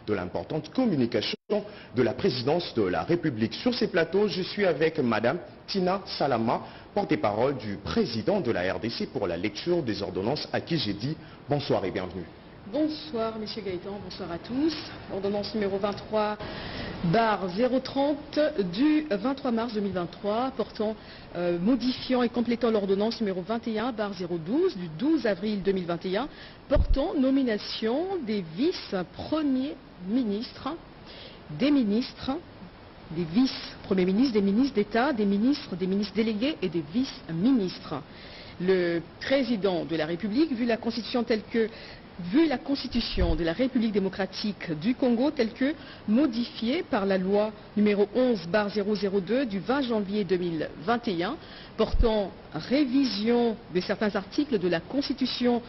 de l'importante communication de la présidence de la République. Sur ces plateaux, je suis avec Madame Tina Salama, porte-parole du président de la RDC pour la lecture des ordonnances, à qui j'ai dit bonsoir et bienvenue. Bonsoir, Monsieur Gaëtan, bonsoir à tous. Ordonnance numéro 23/030 du 23 mars 2023 portant, modifiant et complétant l'ordonnance numéro 21/012 du 12 avril 2021 portant nomination des vice-premiers ministres, des ministres, des vice-premiers ministres, des ministres d'État, des ministres délégués et des vice-ministres. Le président de la République, vu la Constitution de la République démocratique du Congo telle que modifiée par la loi numéro 11/002 du 20 janvier 2021 portant révision de certains articles de la Constitution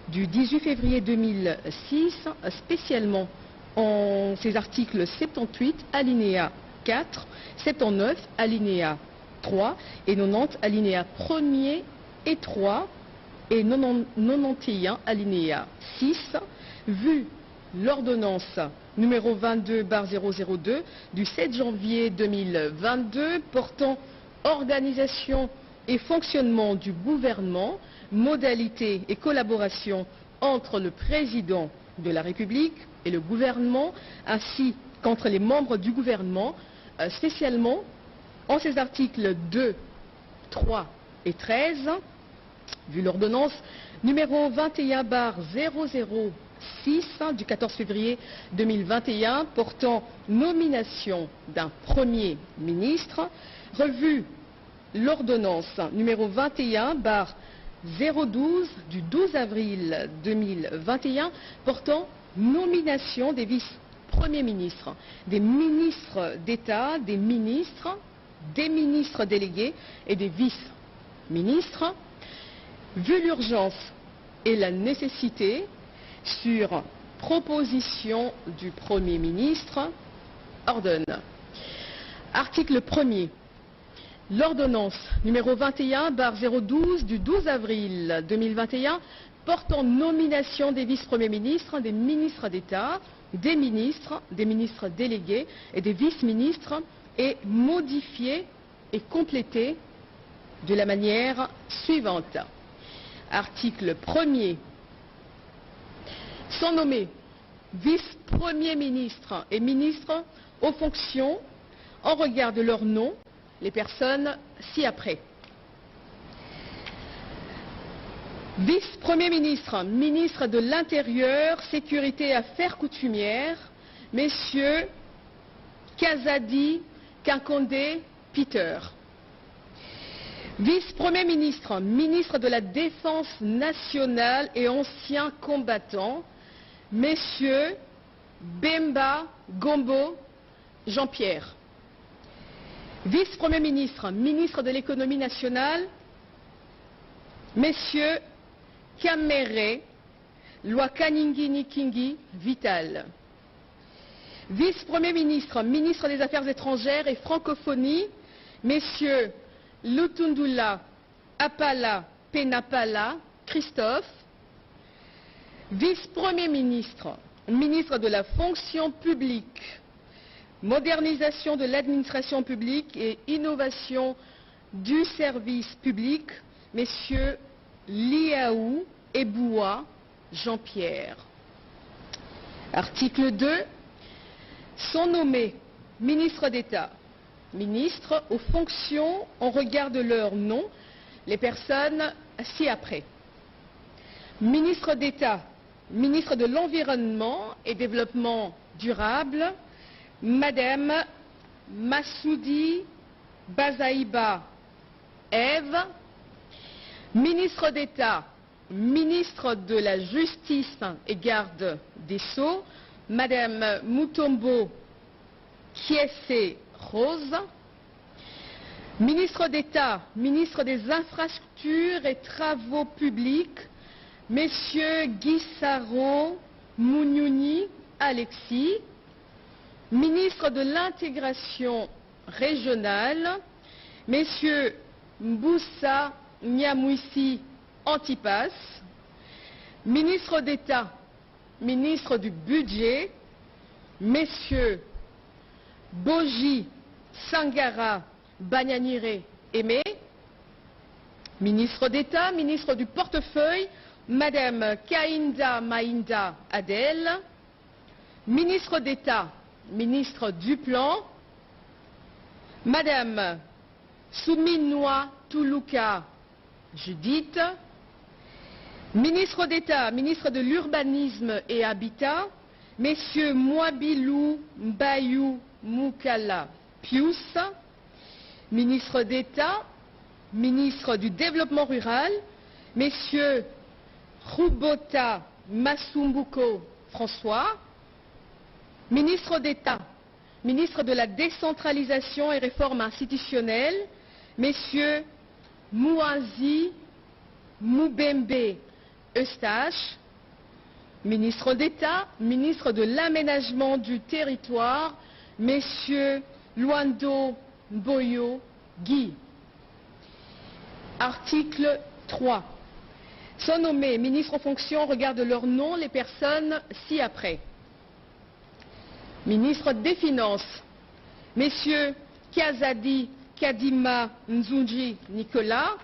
du 18 février 2006, spécialement en ces articles 78 alinéa 4, 79 alinéa 3 et 90 alinéa 1er et 3 et 91 alinéa 6, vu l'ordonnance numéro 22/002 du 7 janvier 2022 portant organisation et fonctionnement du gouvernement, modalités et collaboration entre le président de la République et le gouvernement, ainsi qu'entre les membres du gouvernement, spécialement en ces articles 2, 3 et 13, vu l'ordonnance numéro 21/006 du 14 février 2021 portant nomination d'un Premier ministre, revu l'ordonnance numéro 21/012 du 12 avril 2021 portant nomination des vice-premiers ministres, des ministres d'État, des ministres délégués et des vice-ministres, vu l'urgence et la nécessité, sur proposition du Premier ministre, ordonne. Article 1er. L'ordonnance numéro 21/012 du 12 avril 2021 portant nomination des vice-premiers ministres, des ministres d'État, des ministres délégués et des vice-ministres est modifiée et complétée de la manière suivante. Article 1er. Sont nommés vice-premiers ministres et ministres aux fonctions en regard de leur nom les personnes ci-après. Vice-premier ministre, ministre de l'Intérieur, Sécurité et Affaires coutumières, messieurs Kazadi Kinkonde Peter. Vice-premier ministre, ministre de la Défense nationale et ancien combattant, messieurs Bemba Gombo Jean-Pierre. Vice-premier ministre, ministre de l'économie nationale, messieurs Kamere Lwakaningi Nikingi Vital. Vice-premier ministre, ministre des Affaires étrangères et francophonie, messieurs Lutundula Apala Penapala Christophe. Vice-premier ministre, ministre de la fonction publique, modernisation de l'administration publique et innovation du service public, messieurs Liaou Eboua Jean-Pierre. Article 2. Sont nommés ministres d'État, ministres aux fonctions en regard de leur nom, les personnes ci-après. Ministre d'État, ministre de l'Environnement et Développement durable, Madame Massoudi Bazaïba Ève. Ministre d'État, ministre de la Justice et Garde des Sceaux, Madame Mutombo Kiese Rose. Ministre d'État, ministre des Infrastructures et Travaux Publics, Messieurs Guissaro Mouniouni Alexis. Ministre de l'Intégration régionale, Messieurs Mboussa Nyamwisi Antipas. Ministre d'État, ministre du Budget, Messieurs Boji Sangara Banyanire Aimé, ministre d'État, ministre du portefeuille, Madame Kainda Mainda Adel, ministre d'État, ministre du Plan, Madame Souminoua Toulouka Judith, ministre d'État, ministre de l'Urbanisme et Habitat, Messieurs Mouabilou Mbayou Moukala Pius, ministre d'État, ministre du Développement rural, Messieurs Roubota Masumbuko François, ministre d'État, ministre de la décentralisation et réforme institutionnelle, Messieurs Mouazi Moubembe Eustache, ministre d'État, ministre de l'aménagement du territoire, Messieurs Luando Boyo Guy. Article 3. Sont nommés ministres en fonction au regard de leur nom les personnes ci-après. Ministre des Finances, Messieurs Kazadi Kadima Nzunji Nicolas,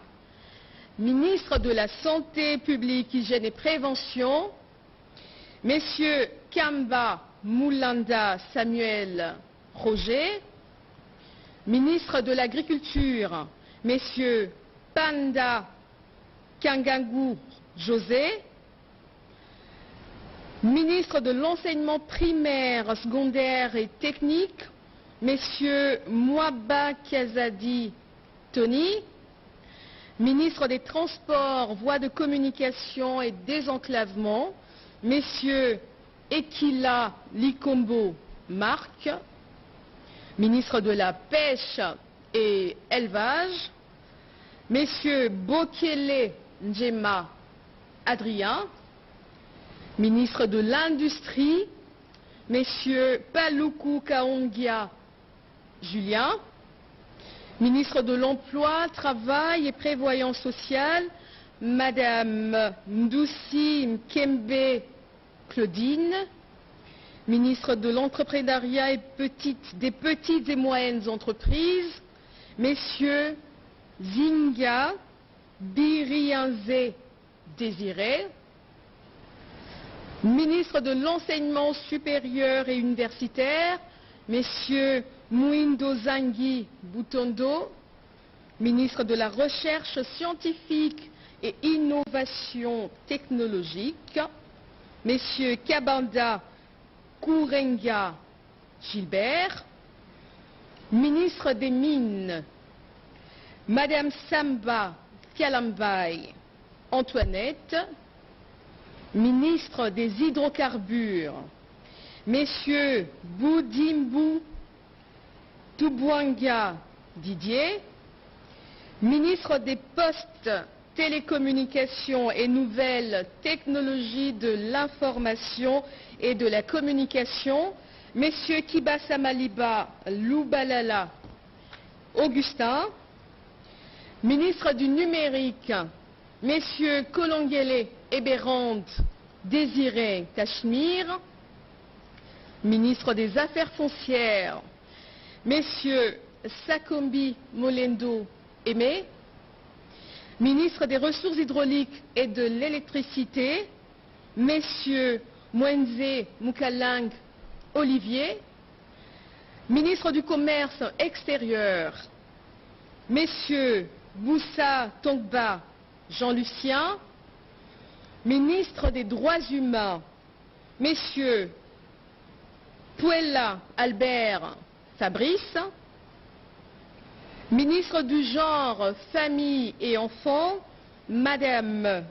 ministre de la Santé publique, Hygiène et Prévention, Messieurs Kamba Moulanda Samuel Roger, ministre de l'Agriculture, Messieurs Panda Kangangou José, ministre de l'Enseignement primaire, secondaire et technique, Messieurs Mouaba Kazadi Tony, ministre des Transports, Voies de communication et désenclavement, Messieurs Ekila Likombo Marc, ministre de la Pêche et Élevage, Messieurs Bokele Njema Adrien, ministre de l'Industrie, Messieurs Paluku Kaongia Julien, ministre de l'Emploi, Travail et Prévoyance sociale, Madame Ndoussi Mkembe Claudine, ministre de l'Entrepreneuriat et des petites et moyennes entreprises, Messieurs Zinga Birianze Désiré, ministre de l'Enseignement supérieur et universitaire, Messieurs Mouindo Zangi Boutondo, ministre de la Recherche scientifique et innovation technologique, Messieurs Kabanda Kourenga Gilbert, ministre des Mines, Madame Samba Kialambay Antoinette, ministre des Hydrocarbures, Messieurs Boudimbu Toubouanga Didier, ministre des Postes, Télécommunications et Nouvelles Technologies de l'Information et de la Communication, Messieurs Kibasa Maliba Loubalala Augustin, ministre du Numérique, Messieurs Kolongele Eberand Désiré Cachemire, ministre des Affaires foncières, Messieurs Sakombi Molendo Aimé, ministre des Ressources hydrauliques et de l'électricité, Messieurs Mwenze Moukalang Olivier, ministre du Commerce extérieur, Messieurs Boussa Tongba Jean-Lucien, ministre des Droits humains, Messieurs Puella Albert Fabrice, ministre du Genre, Famille et Enfants, Madame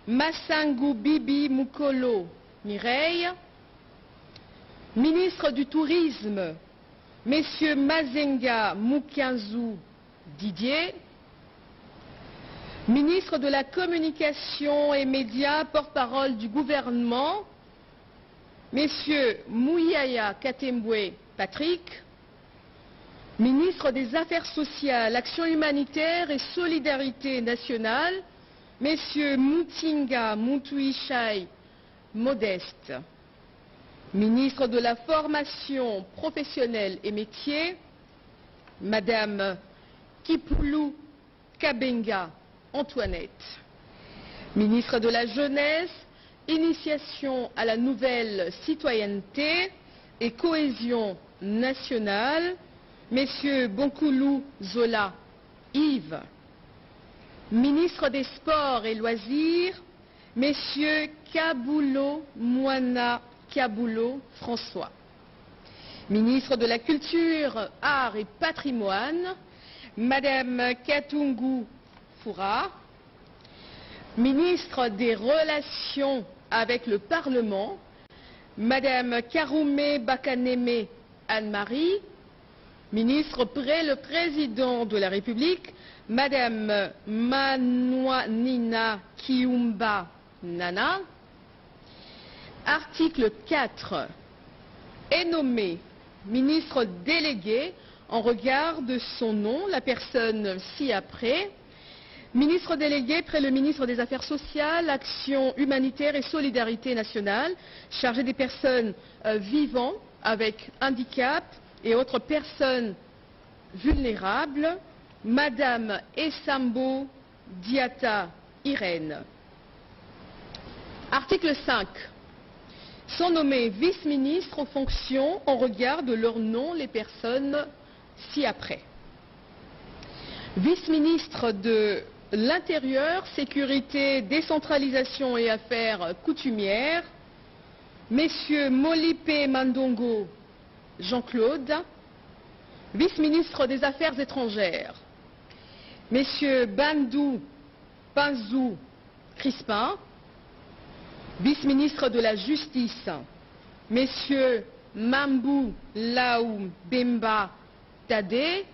Massangou Bibi Moukolo Mireille, ministre du Tourisme, Messieurs Mazenga Moukianzou Didier, ministre de la Communication et Médias, porte-parole du gouvernement, Messieurs Mouyaya Katembwe Patrick, ministre des Affaires sociales, Action humanitaire et solidarité nationale, Messieurs Moutinga Moutouichai Modeste, Ministre de la Formation professionnelle et métiers, Madame Kipoulou Kabenga Antoinette. Ministre de la Jeunesse, Initiation à la nouvelle citoyenneté et cohésion nationale, Messieurs Bonkoulou Zola Yves. Ministre des Sports et Loisirs, Messieurs Kaboulo Moana Kaboulo François. Ministre de la Culture, Arts et Patrimoine, Madame Katungu Foura. Ministre des Relations avec le Parlement, Madame Karoumé Bakaneme Anne-Marie. Ministre près le Président de la République, Madame Manouanina Kiumba Nana. Article 4. Est nommé ministre délégué en regard de son nom, la personne ci-après. Ministre délégué près le ministre des Affaires sociales, Action humanitaire et solidarité nationale, chargé des personnes vivant avec handicap et autres personnes vulnérables, Madame Essambo Diata Irène. Article 5. Sont nommés vice-ministres aux fonctions en regard de leur nom les personnes ci-après. Vice-ministre de l'Intérieur, Sécurité, Décentralisation et Affaires coutumières, Messieurs Molipe Mandongo Jean-Claude. Vice-ministre des Affaires étrangères, Messieurs Bandou Panzou Crispin. Vice-ministre de la Justice, Messieurs Mambou Laou Bemba Tadé.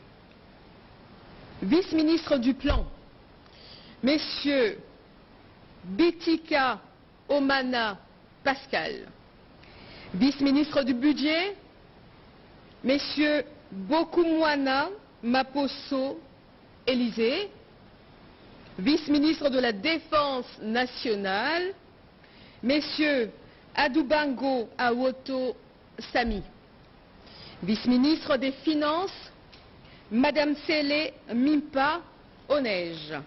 Vice-ministre du Plan, Messieurs Bitika Omana Pascal. Vice-ministre du Budget, Messieurs Bokumwana Maposo Élysée. Vice-ministre de la Défense nationale, Messieurs Adoubango Awoto Sami. Vice-ministre des Finances, Madame Sele Mimpa Onej.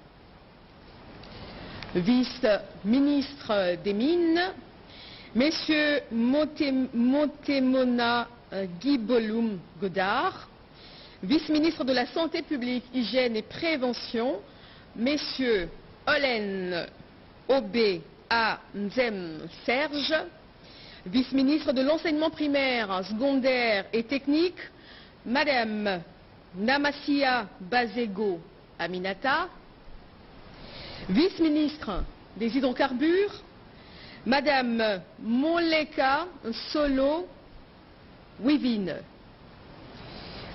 Vice-ministre des Mines, Messieurs Montemona Guiboloum Godard. Vice-ministre de la Santé publique, Hygiène et Prévention, Messieurs Olen Obé A. Nzem Serge. Vice-ministre de l'Enseignement primaire, secondaire et technique, Madame Namasia Bazego Aminata. Vice-ministre des Hydrocarbures, Madame Moleka Solo Wivine.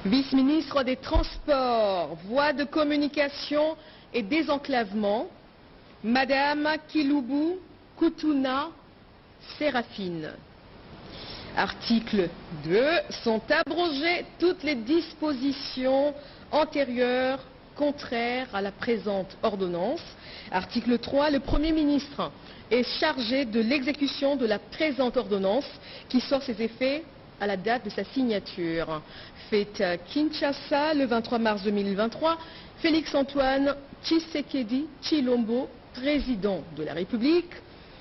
Vice-ministre des Transports, Voies de communication et désenclavement, Madame Kiloubou Koutouna Séraphine. Article 2. Sont abrogées toutes les dispositions antérieures contraires à la présente ordonnance. Article 3. Le Premier ministre est chargé de l'exécution de la présente ordonnance qui sort ses effets à la date de sa signature. Fait à Kinshasa le 23 mars 2023, Félix Antoine Tshisekedi Tshilombo, président de la République.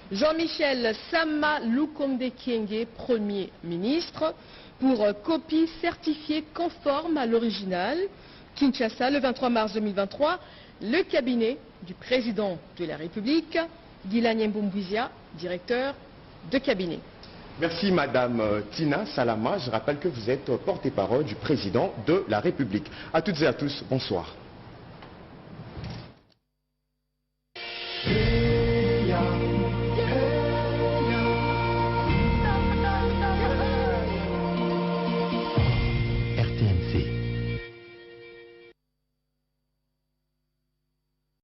Jean-Michel Sama Lukonde Kyenge, Premier ministre, pour copie certifiée conforme à l'original. Kinshasa, le 23 mars 2023, le cabinet du président de la République, Guilany Mboumbouizia, directeur de cabinet. Merci Madame Tina Salama. Je rappelle que vous êtes porte-parole du président de la République. À toutes et à tous, bonsoir.